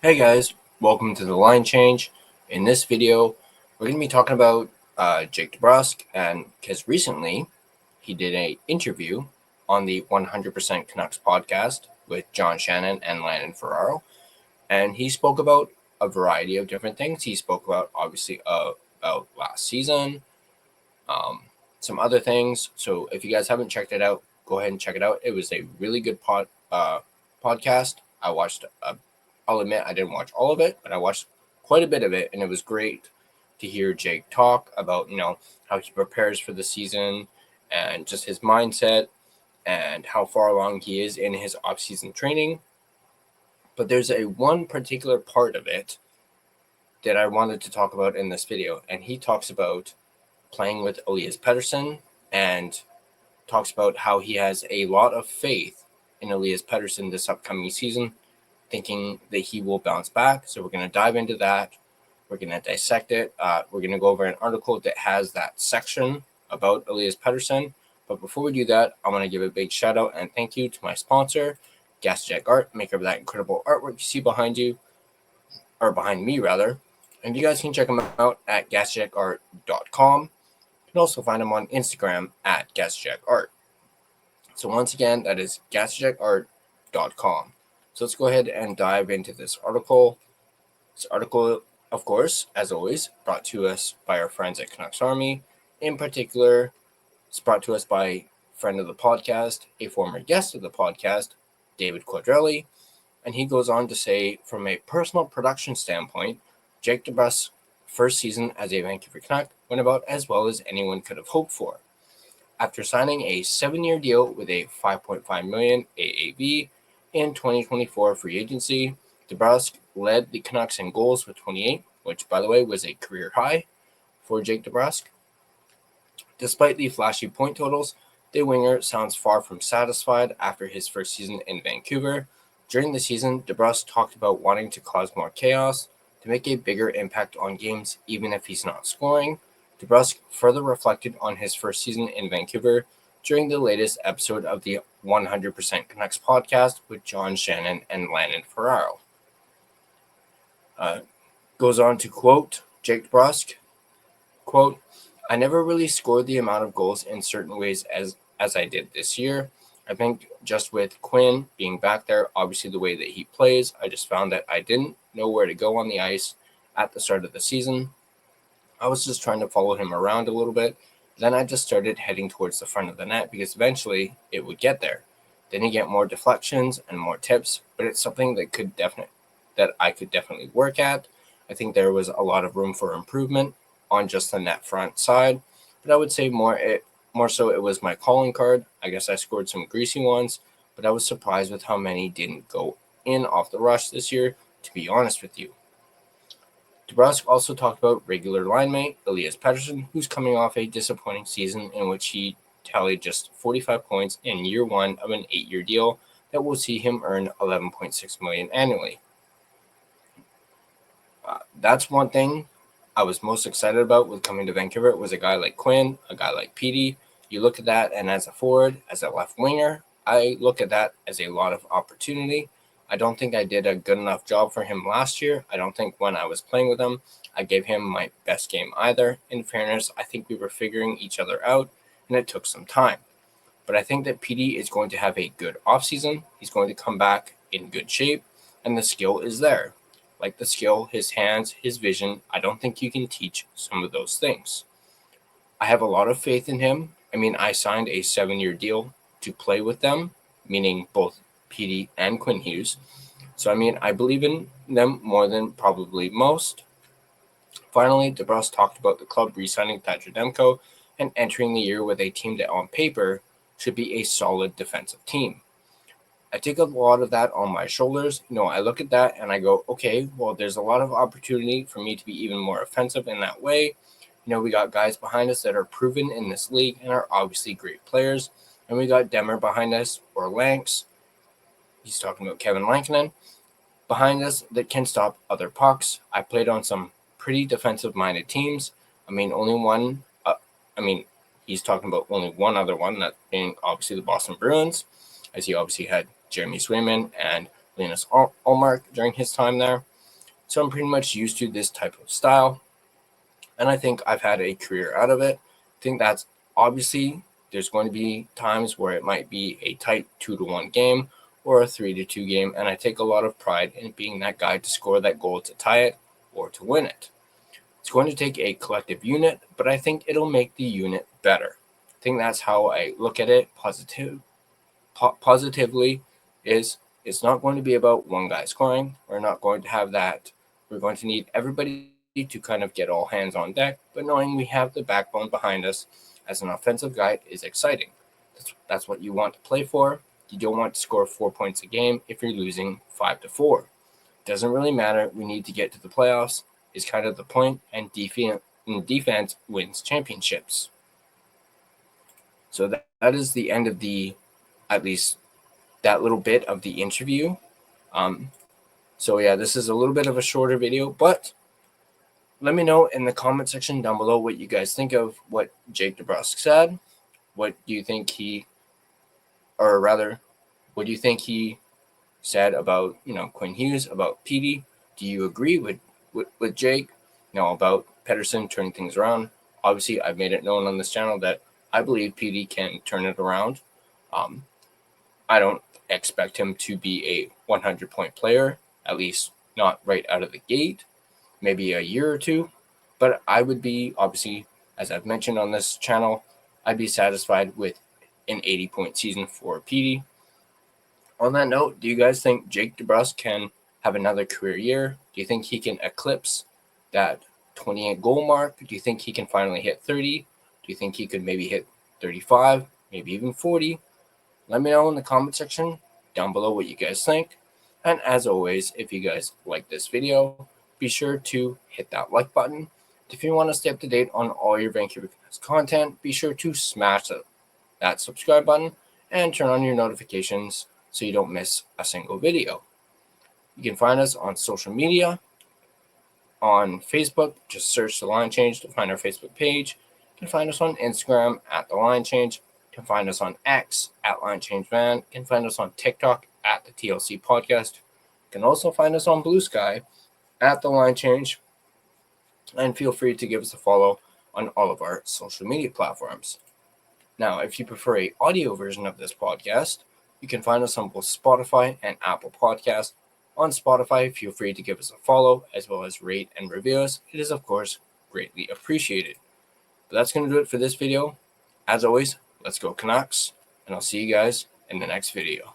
Hey guys, welcome to the line change. In this video, we're going to be talking about Jake Debrusk, and because recently he did an interview on the 100% Canucks podcast with John Shannon and Landon Ferraro, and he spoke about a variety of different things. He spoke about obviously about last season, some other things. So if you guys haven't checked it out, go ahead and check it out. It was a really good podcast. I watched I'll admit I didn't watch all of it, but I watched quite a bit of it, and it was great to hear Jake talk about, how he prepares for the season and just his mindset and how far along he is in his off-season training. But there's one particular part of it that I wanted to talk about in this video, and he talks about playing with Elias Pettersson and talks about how he has a lot of faith in Elias Pettersson this upcoming season, thinking that he will bounce back. So we're going to dive into that. We're going to dissect it. We're going to go over an article that has that section about Elias Pettersson. But before we do that, I want to give a big shout out and thank you to my sponsor, Gassy Jack Art, maker of that incredible artwork you see behind you, or behind me rather. And you guys can check them out at gassjackart.com. You can also find them on Instagram at GassyJackArt. So once again, that is GassyJackArt.com. So let's go ahead and dive into this article. This article, of course, as always, brought to us by our friends at Canucks Army. In particular, it's brought to us by a friend of the podcast, a former guest of the podcast, David Quadrelli. And he goes on to say, from a personal production standpoint, Jake Debrusk's first season as a Vancouver Canuck went about as well as anyone could have hoped for. After signing a 7-year deal with a $5.5 million AAV in 2024 free agency, Debrusk led the Canucks in goals with 28, which, by the way, was a career high for Jake Debrusk. Despite the flashy point totals, the winger sounds far from satisfied after his first season in Vancouver. During the season, Debrusk talked about wanting to cause more chaos, to make a bigger impact on games even if he's not scoring. Debrusk further reflected on his first season in Vancouver during the latest episode of the 100% Canucks podcast with John Shannon and Landon Ferraro. Goes on to quote Jake Debrusk, quote, "I never really scored the amount of goals in certain ways as I did this year. I think just with Quinn being back there, obviously the way that he plays, I just found that I didn't know where to go on the ice at the start of the season. I was just trying to follow him around a little bit. Then I just started heading towards the front of the net because eventually it would get there. Then you get more deflections and more tips, but it's something that I could definitely work at. I think there was a lot of room for improvement on just the net front side, but I would say more so it was my calling card. I guess I scored some greasy ones, but I was surprised with how many didn't go in off the rush this year, to be honest with you." Debrusk also talked about regular line mate Elias Pettersson, who's coming off a disappointing season in which he tallied just 45 points in year one of an 8-year deal that will see him earn $11.6 million annually. That's one thing I was most excited about with coming to Vancouver. It was a guy like Quinn, a guy like Petey. You look at that, and as a forward, as a left winger, I look at that as a lot of opportunity. I don't think I did a good enough job for him last year. I don't think when I was playing with him, I gave him my best game either. In fairness, I think we were figuring each other out, and it took some time. But I think that Petey is going to have a good offseason. He's going to come back in good shape, and the skill is there. Like the skill, his hands, his vision, I don't think you can teach some of those things. I have a lot of faith in him. I mean, I signed a 7-year deal to play with them, meaning both Petey and Quinn Hughes. So, I mean, I believe in them more than probably most. Finally, Debrusk talked about the club re-signing Thatcher Demko and entering the year with a team that on paper should be a solid defensive team. I take a lot of that on my shoulders. I look at that and I go, okay, well, there's a lot of opportunity for me to be even more offensive in that way. We got guys behind us that are proven in this league and are obviously great players. And we got Demmer behind us, or Lanks. He's talking about Kevin Lankinen behind us that can stop other pucks. I played on some pretty defensive-minded teams. He's talking about only one other one, that being obviously the Boston Bruins, as he obviously had Jeremy Swayman and Linus Ullmark during his time there. So I'm pretty much used to this type of style. And I think I've had a career out of it. I think that's obviously there's going to be times where it might be a tight 2-1 game or a 3-2 game. And I take a lot of pride in being that guy to score that goal to tie it or to win it. It's going to take a collective unit, but I think it'll make the unit better. I think that's how I look at it positively is it's not going to be about one guy scoring. We're not going to have that. We're going to need everybody to kind of get all hands on deck, but knowing we have the backbone behind us as an offensive guy is exciting. That's what you want to play for. You don't want to score 4 points a game if you're losing 5-4. Doesn't really matter. We need to get to the playoffs is kind of the point, and defense wins championships. So that is the end of at least that little bit of the interview. So yeah, this is a little bit of a shorter video, but let me know in the comment section down below what you guys think of what Jake Debrusk said. What do you think what do you think he said about, Quinn Hughes, about Petey? Do you agree with Jake, about Pettersson turning things around? Obviously, I've made it known on this channel that I believe Petey can turn it around. I don't expect him to be a 100-point player, at least not right out of the gate, maybe a year or two. But I would be, obviously, as I've mentioned on this channel, I'd be satisfied with an 80-point season for Petey. On that note, do you guys think Jake Debrusk can have another career year? Do you think he can eclipse that 28 goal mark? Do you think he can finally hit 30? Do you think he could maybe hit 35, maybe even 40? Let me know in the comment section down below what you guys think. And as always, if you guys like this video, be sure to hit that like button. If you want to stay up to date on all your Vancouver Canucks content, be sure to smash that subscribe button and turn on your notifications so you don't miss a single video. You can find us on social media. On Facebook, just search The Line Change to find our Facebook page. You can find us on Instagram at The Line Change. You can find us on X at Line Change Van. You can find us on TikTok at the TLC Podcast. You can also find us on Blue Sky at The Line Change. And feel free to give us a follow on all of our social media platforms. Now, if you prefer an audio version of this podcast, you can find us on both Spotify and Apple Podcasts. On Spotify, feel free to give us a follow as well as rate and review us. It is, of course, greatly appreciated. But that's going to do it for this video. As always, let's go Canucks, and I'll see you guys in the next video.